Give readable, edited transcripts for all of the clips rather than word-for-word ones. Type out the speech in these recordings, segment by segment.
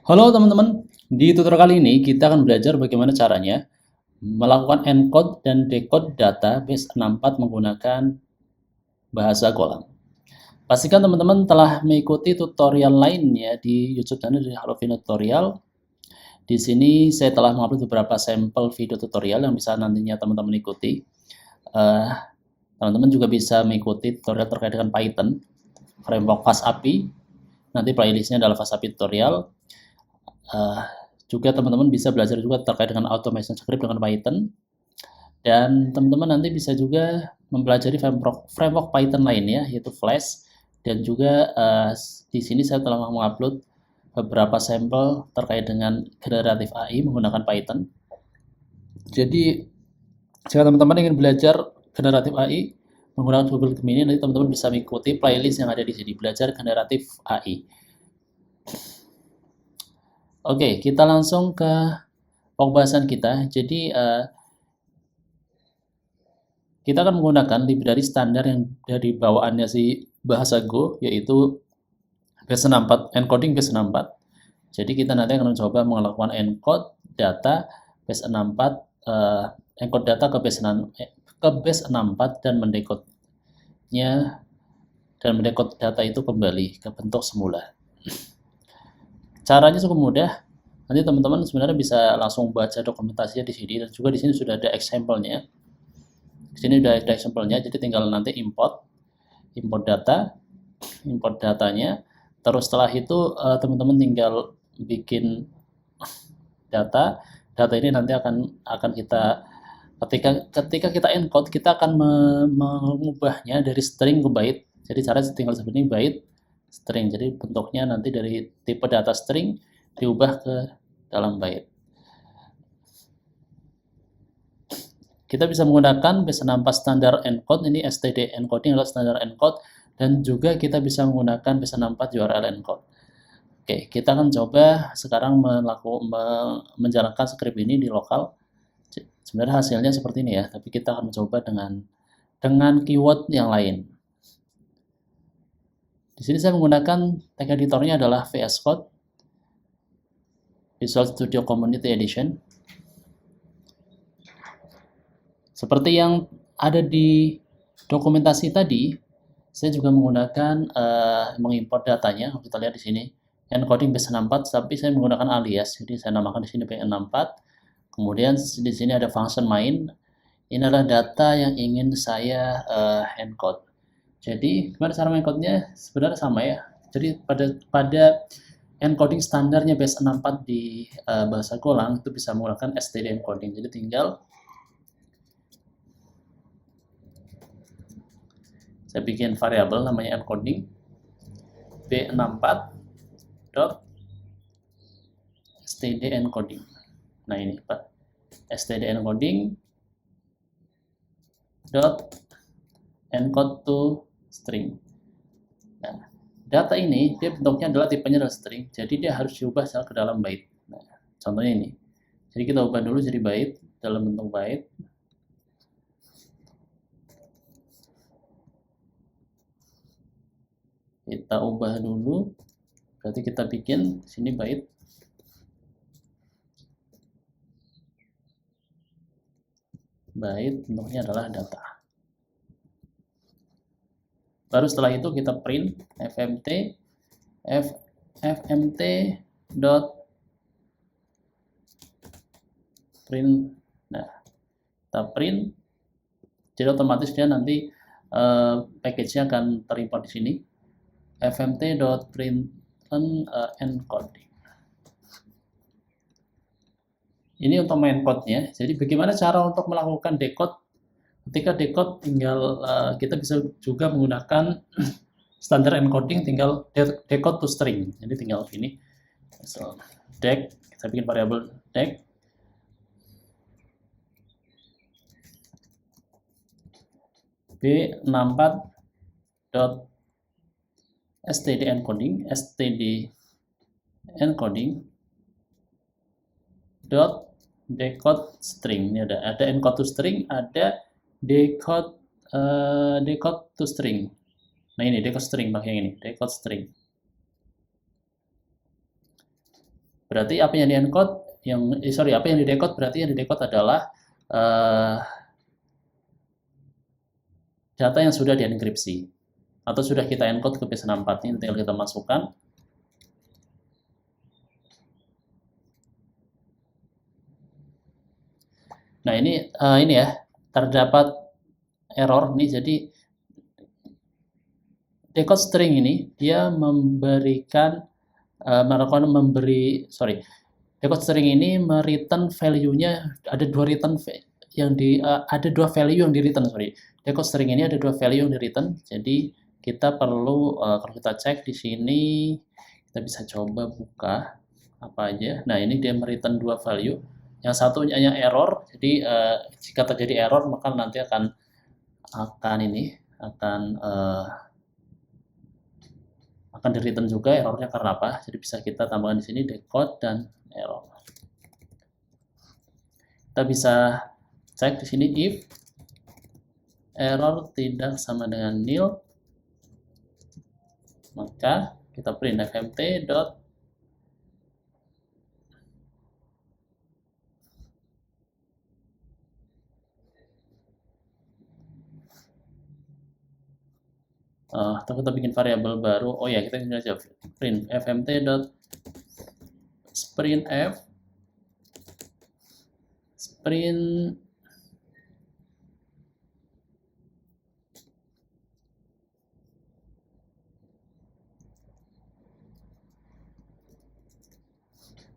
Halo teman-teman, di tutorial kali ini kita akan belajar bagaimana caranya melakukan encode dan decode data base 64 menggunakan bahasa Golang. Pastikan teman-teman telah mengikuti tutorial lainnya di YouTube channel dari Hallovino Tutorial. Di sini saya telah mengupload beberapa sampel video tutorial yang bisa nantinya teman-teman ikuti. Teman-teman juga bisa mengikuti tutorial terkait dengan Python, framework FastAPI. Nanti playlistnya adalah FastAPI tutorial. Juga teman-teman bisa belajar juga terkait dengan automation script dengan Python, dan teman-teman nanti bisa juga mempelajari framework Python lainnya yaitu Flash, dan juga di sini saya telah mengupload beberapa sampel terkait dengan generatif AI menggunakan Python. Jadi jika teman-teman ingin belajar generatif AI menggunakan Google Gemini, nanti teman-teman bisa mengikuti playlist yang ada di sini, belajar generatif AI. Oke, kita langsung ke pembahasan kita. Jadi kita akan menggunakan library standar yang dari bawaannya si bahasa Go, yaitu base64, encoding base64. Jadi kita nanti akan mencoba melakukan encode data base64, encode data ke base64 dan mendecode-nya, dan mendecode data itu kembali ke bentuk semula. Caranya cukup mudah. Nanti teman-teman sebenarnya bisa langsung baca dokumentasinya di sini, dan juga di sini sudah ada example-nya. Di sini sudah ada example-nya, jadi tinggal nanti import datanya. Terus setelah itu teman-teman tinggal bikin data ini nanti akan kita ketika kita encode, kita akan mengubahnya dari string ke byte. Jadi caranya tinggal seperti ini, byte string. Jadi bentuknya nanti dari tipe data string diubah ke dalam byte. Kita bisa menggunakan base64 standar encode, ini std encoding adalah standar encode, dan juga kita bisa menggunakan base64 URL encode. Oke, kita akan coba sekarang menjalankan script ini di lokal. Sebenarnya hasilnya seperti ini ya, tapi kita akan mencoba dengan keyword yang lain. Di sini saya menggunakan tag editornya adalah VS Code, Visual Studio Community Edition. Seperti yang ada di dokumentasi tadi, saya juga menggunakan mengimport datanya. Kita lihat di sini encoding base64, tapi saya menggunakan alias. Jadi saya namakan di sini base64. Kemudian di sini ada function main. Ini adalah data yang ingin saya encode. Jadi gimana cara encode-nya? Sebenarnya sama ya. Jadi pada encoding standarnya base64 di bahasa Golang itu bisa menggunakan std encoding. Jadi tinggal saya bikin variabel namanya encoding b64 dot std encoding. Nah ini Pak, std encoding dot encode to string. Nah, data ini dia bentuknya adalah tipenya adalah string, jadi dia harus diubah ke dalam byte. Nah, contohnya ini. Jadi kita ubah dulu jadi byte, dalam bentuk byte. Kita ubah dulu, berarti kita bikin sini byte. Byte bentuknya adalah data. Baru setelah itu kita print fmt dot print. Nah, kita print, jadi otomatis dia nanti package-nya akan terimport di sini. fmt.println encoding. Ini untuk main code-nya. Jadi bagaimana cara untuk melakukan decode? Ketika decode tinggal kita bisa juga menggunakan standar encoding, tinggal decode to string. Jadi tinggal ini. So, dec, kita bikin variabel dec b64 dot std encoding dot decode string. Ini ada encode to string, ada decode to string. Nah ini decode string pakai yang ini, decode string. Berarti apa yang di-encode, apa yang di-decode, berarti yang di-decode adalah data yang sudah dienkripsi atau sudah kita encode ke P64. Ini tinggal kita masukkan. Nah, ini ya, terdapat error nih. Jadi decode string ini dia decode string ini mereturn value-nya ada dua value yang di return. Decode string ini ada dua value yang di return. Jadi kita perlu kalau kita cek di sini, kita bisa coba buka apa aja. Nah, ini dia mereturn dua value. Yang satunya error. Jadi jika terjadi error maka nanti akan di return juga errornya karena apa. Jadi bisa kita tambahkan di sini decode dan error. Kita bisa cek di sini if error tidak sama dengan nil, maka kita print fmt dot atau kita bikin variabel baru. Oh ya, kita bisa print fmt dot sprintf sprint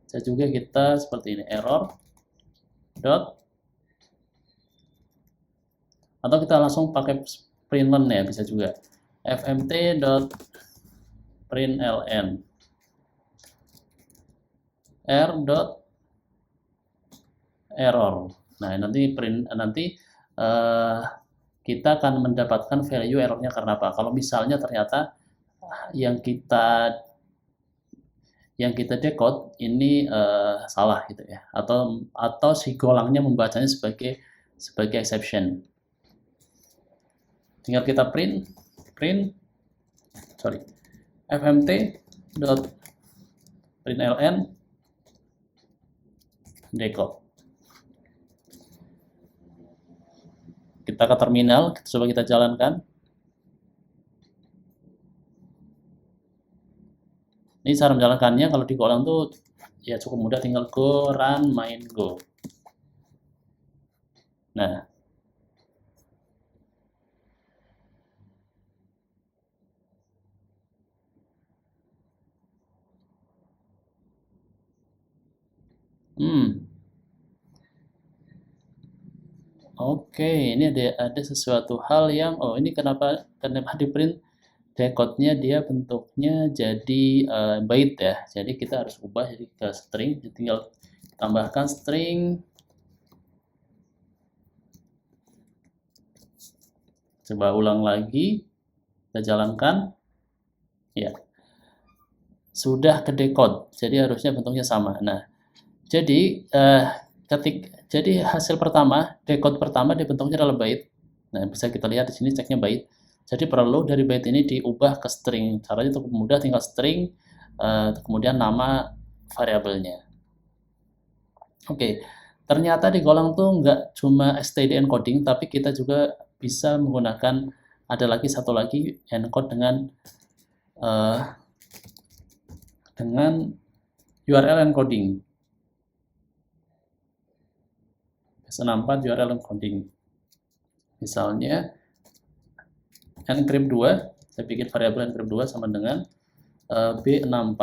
bisa juga kita seperti ini, error dot, atau kita langsung pakai println ya, bisa juga fmt dot println r dot error. Nah, nanti kita akan mendapatkan value errornya karena apa. Kalau misalnya ternyata yang kita decode ini salah gitu ya, atau si golangnya membacanya sebagai exception. Tinggal kita print fmt dot println decode. Kita ke terminal, coba kita jalankan. Ini cara menjalankannya kalau di Golang tuh ya cukup mudah, tinggal go run main go. Nah, oke, ini ada sesuatu hal yang ini kenapa di print decode-nya dia bentuknya jadi byte ya. Jadi kita harus ubah jadi ke string. Jadi tinggal tambahkan string. Coba ulang lagi. Kita jalankan. Ya. Sudah ke decode. Jadi harusnya bentuknya sama. Nah, jadi jadi hasil pertama, decode pertama dia bentuknya adalah byte. Nah, bisa kita lihat di sini ceknya byte. Jadi perlu dari byte ini diubah ke string. Caranya cukup mudah, tinggal string, kemudian nama variabelnya. Oke, ternyata di Golang tuh nggak cuma std encoding, tapi kita juga bisa menggunakan, ada lagi satu lagi encode dengan URL encoding. S64 URL encoding. Misalnya encrypt 2, saya bikin variabel encrypt 2 sama dengan b64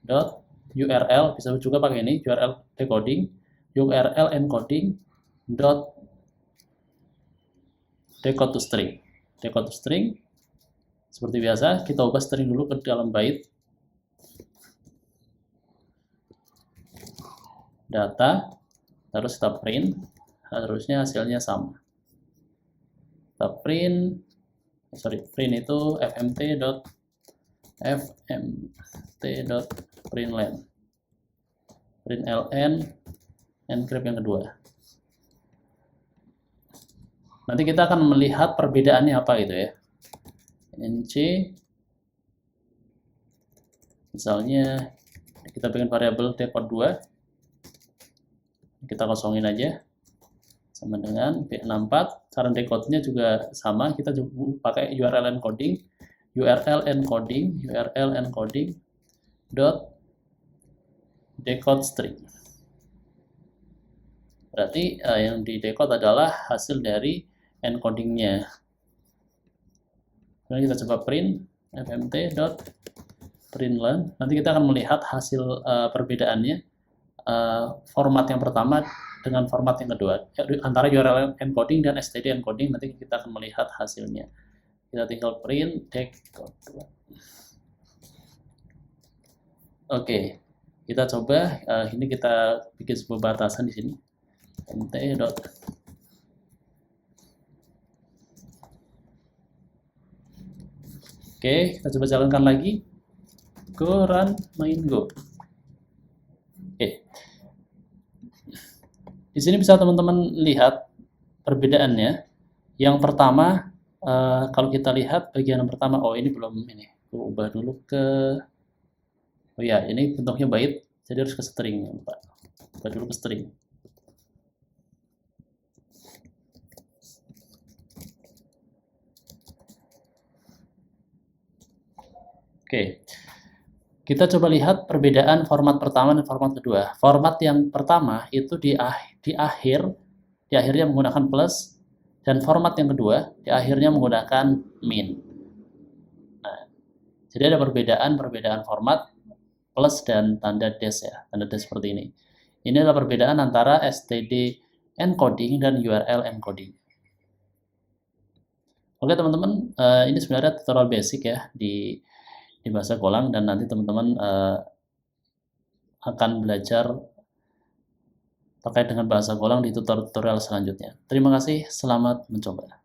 dot URL, bisa juga pakai ini URL decoding, URL encoding dot decode to string. Decode to string seperti biasa, kita ubah string dulu ke dalam byte. Data, terus kita print, harusnya hasilnya sama. Kita print itu fmt.println encrypt yang kedua. Nanti kita akan melihat perbedaannya apa gitu ya. nc misalnya Kita bikin variabel decode 2. Kita kosongin aja. Sama dengan B64. Cara decode-nya juga sama. Kita juga pakai URL encoding. URL encoding dot decode string. Berarti yang di decode adalah hasil dari encodingnya. Kemudian kita coba print fmt.println. Nanti kita akan melihat hasil perbedaannya, format yang pertama dengan format yang kedua, antara URL encoding dan std encoding. Nanti kita akan melihat hasilnya. Kita tinggal print decode 2. Oke, kita coba. Ini kita bikin sebuah batasan di sini. mt. Oke, kita coba jalankan lagi. Go run main go. Oke. Di sini bisa teman-teman lihat perbedaannya. Yang pertama, kalau kita lihat bagian yang pertama, oh ini belum ini. Aku ubah dulu ke, oh ya, ini bentuknya byte, jadi harus ke string, Pak. Ubah dulu ke string. Oke, kita coba lihat perbedaan format pertama dan format kedua. Format yang pertama itu di akhirnya menggunakan plus, dan format yang kedua di akhirnya menggunakan min. Nah, jadi ada perbedaan format plus dan tanda dash ya, tanda dash seperti ini. Ini adalah perbedaan antara std encoding dan URL encoding. Oke teman-teman, ini sebenarnya tutorial basic ya di bahasa Golang, dan nanti teman-teman akan belajar terkait dengan bahasa Golang di tutorial selanjutnya. Terima kasih, selamat mencoba.